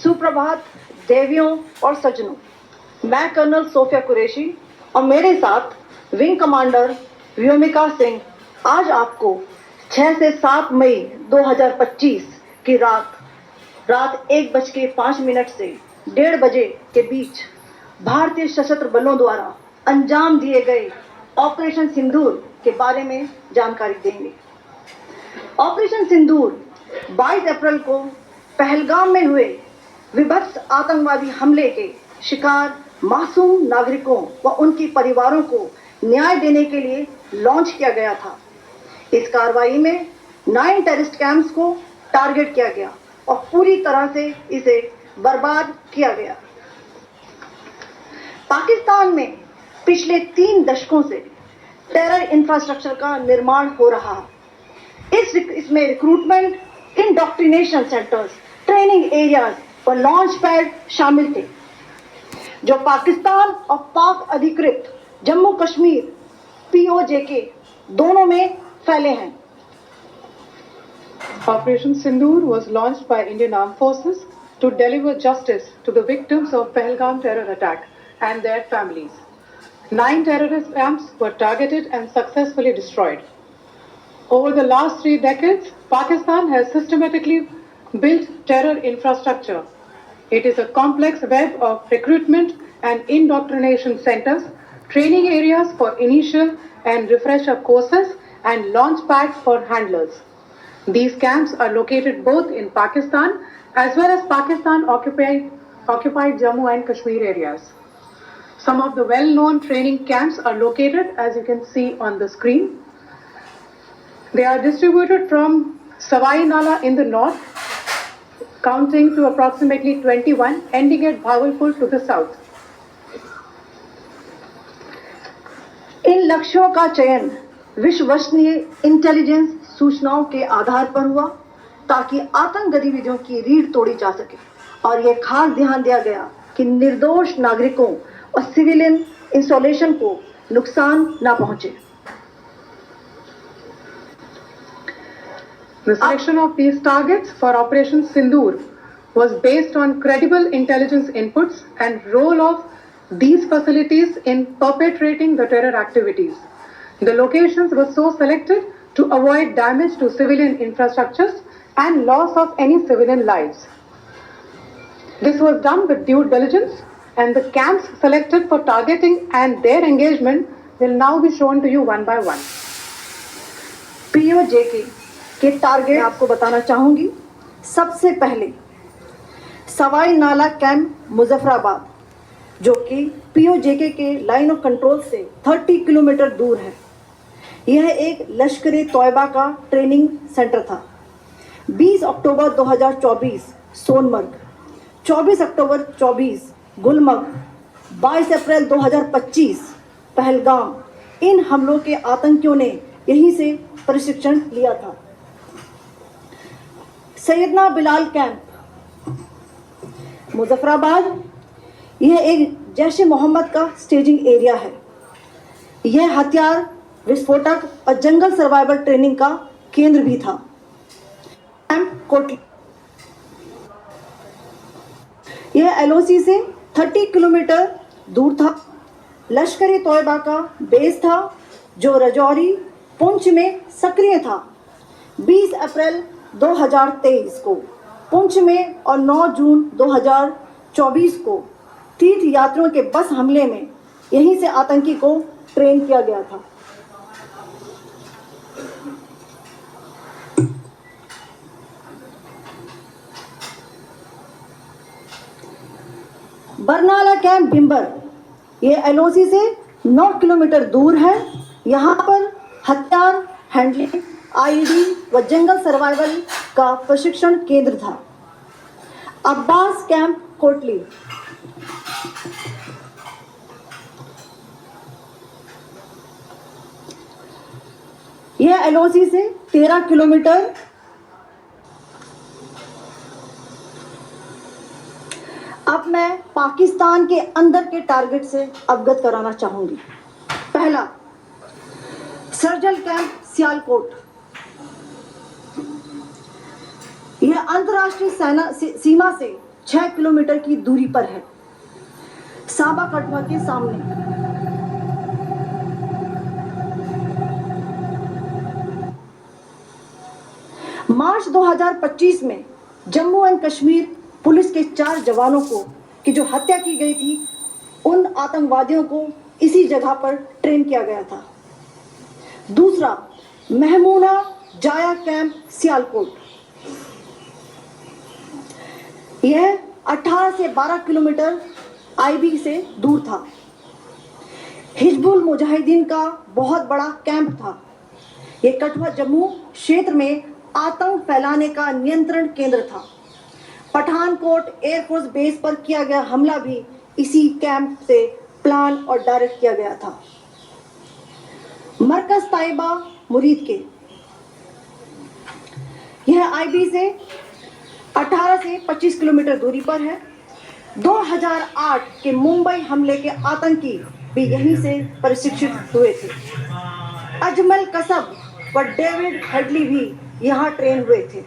सुप्रभात देवियों और सज्जनों, मैं कर्नल सोफिया कुरैशी और मेरे साथ विंग कमांडर व्योमिका सिंह आज आपको 6 से 7 मई 2025 की रात 1:05 से 1:30 बजे के बीच भारतीय सशस्त्र बलों द्वारा अंजाम दिए गए ऑपरेशन सिंदूर के बारे में जानकारी देंगे। ऑपरेशन सिंदूर 22 अप्रैल को पहलगाम में हुए विभत्स आतंकवादी हमले के शिकार मासूम नागरिकों व उनके परिवारों को न्याय देने के लिए लॉन्च किया गया था। इस कार्रवाई में 9 टेररिस्ट कैंप्स को टारगेट किया गया और पूरी तरह से इसे बर्बाद किया गया। पाकिस्तान में पिछले 3 दशकों से टेरर इंफ्रास्ट्रक्चर का निर्माण हो रहा है। इसमें recruitment, indoctrination centres, training areas और लॉन्च पैड शामिल थे, जो पाकिस्तान और पाक अधिकृत जम्मू कश्मीर POJK दोनों में फैले हैं। Operation Sindoor was launched by Indian Armed Forces to deliver justice to the victims of Pahalgam terror attack and their families. 9 terrorist camps were targeted and successfully destroyed. Over the last 3 decades, Pakistan has systematically built terror infrastructure. It is a complex web of recruitment and indoctrination centers, training areas for initial and refresher courses, and launch pads for handlers. These camps are located both in Pakistan as well as Pakistan occupied Jammu and Kashmir areas. Some of the well-known training camps are located, as you can see on the screen. They are distributed from Sawai Nala in the north, counting to approximately 21, ending at Bhagalpur to the south. इन लक्ष्यों का चयन विश्वसनीय intelligence सूचनाओं के आधार पर हुआ ताकि आतंक गतिविधियों की रीढ़ तोड़ी जा सके, और यह खास ध्यान दिया गया कि निर्दोष नागरिकों और सिविलियन इंस्टॉलेशन को नुकसान न पहुंचे। The selection of these targets for Operation Sindoor was based on credible intelligence inputs and role of these facilities in perpetrating the terror activities. The locations were so selected to avoid damage to civilian infrastructures and loss of any civilian lives. This was done with due diligence, and the camps selected for targeting and their engagement will now be shown to you one by one. POJK के target आपको बताना चाहूंगी। सबसे पहले सवाई नाला camp Muzaffarabad, जो कि POJK के लाइन ऑफ कंट्रोल से 30 किलोमीटर दूर है। यह एक लश्कर-ए तौयबा का ट्रेनिंग सेंटर था। 20 अक्टूबर 2024 सोनमर्ग, 24 अक्टूबर 24 गुलमर्ग, 22 अप्रैल 2025 पहलगाम, इन हमलों के आतंकियों ने यहीं से प्रशिक्षण लिया था। सैयदना बिलाल कैंप मुजफ्फराबाद, यह एक जैश ए मोहम्मद का स्टेजिंग एरिया है। यह हथियार, विस्फोटक और जंगल सर्वाइवल ट्रेनिंग का केंद्र भी था। कैंप कोटली, यह LOC से 30 किलोमीटर दूर था। लश्कर-ए तौयबा का बेस था, जो रजौरी, पुंछ में सक्रिय था। 20 अप्रैल 2023 को पुंछ में और 9 जून 2024 को तीर्थ यात्रियों के बस हमले में यहीं से आतंकी को ट्रेन किया गया था। बरनाला कैंप बिंबर, ये LOC से 9 किलोमीटर दूर है। यहाँ पर हथियार, हैंडलिंग, IED व जंगल सर्वाइवल का प्रशिक्षण केंद्र था। अब्बास कैंप कोटली, यह LOC से 13 किलोमीटर। अब मैं पाकिस्तान के अंदर के टारगेट से अवगत कराना चाहूंगी। पहला, सर्जल कैंप सियालकोट, यह अंतर्राष्ट्रीय सीमा से 6 किलोमीटर की दूरी पर है, साबा कटवा के सामने। मार्च 2025 में जम्मू एंड कश्मीर पुलिस के 4 जवानों को की जो हत्या की गई थी, उन आतंकवादियों को इसी जगह पर ट्रेन किया गया था। दूसरा, महमूना जाया कैंप सियालकोट, यह 18 से 12 किलोमीटर आईबी से दूर था। हिजबुल मुजाहिदीन का बहुत बड़ा कैंप था। यह कठुआ जम्मू क्षेत्र में आतंक फैलाने का नियंत्रण केंद्र था। पठानकोट एयरफोर्स बेस पर किया गया हमला भी इसी कैंप से प्लान और डायरेक्ट किया गया था। मरकज ताइबा मुरीद के, यह आईबी से 18 से 25 किलोमीटर दूरी पर है। 2008 के मुंबई हमले के आतंकी भी यहीं से प्रशिक्षित हुए थे। अजमल कसब व डेविड हेडली भी यहाँ ट्रेन हुए थे।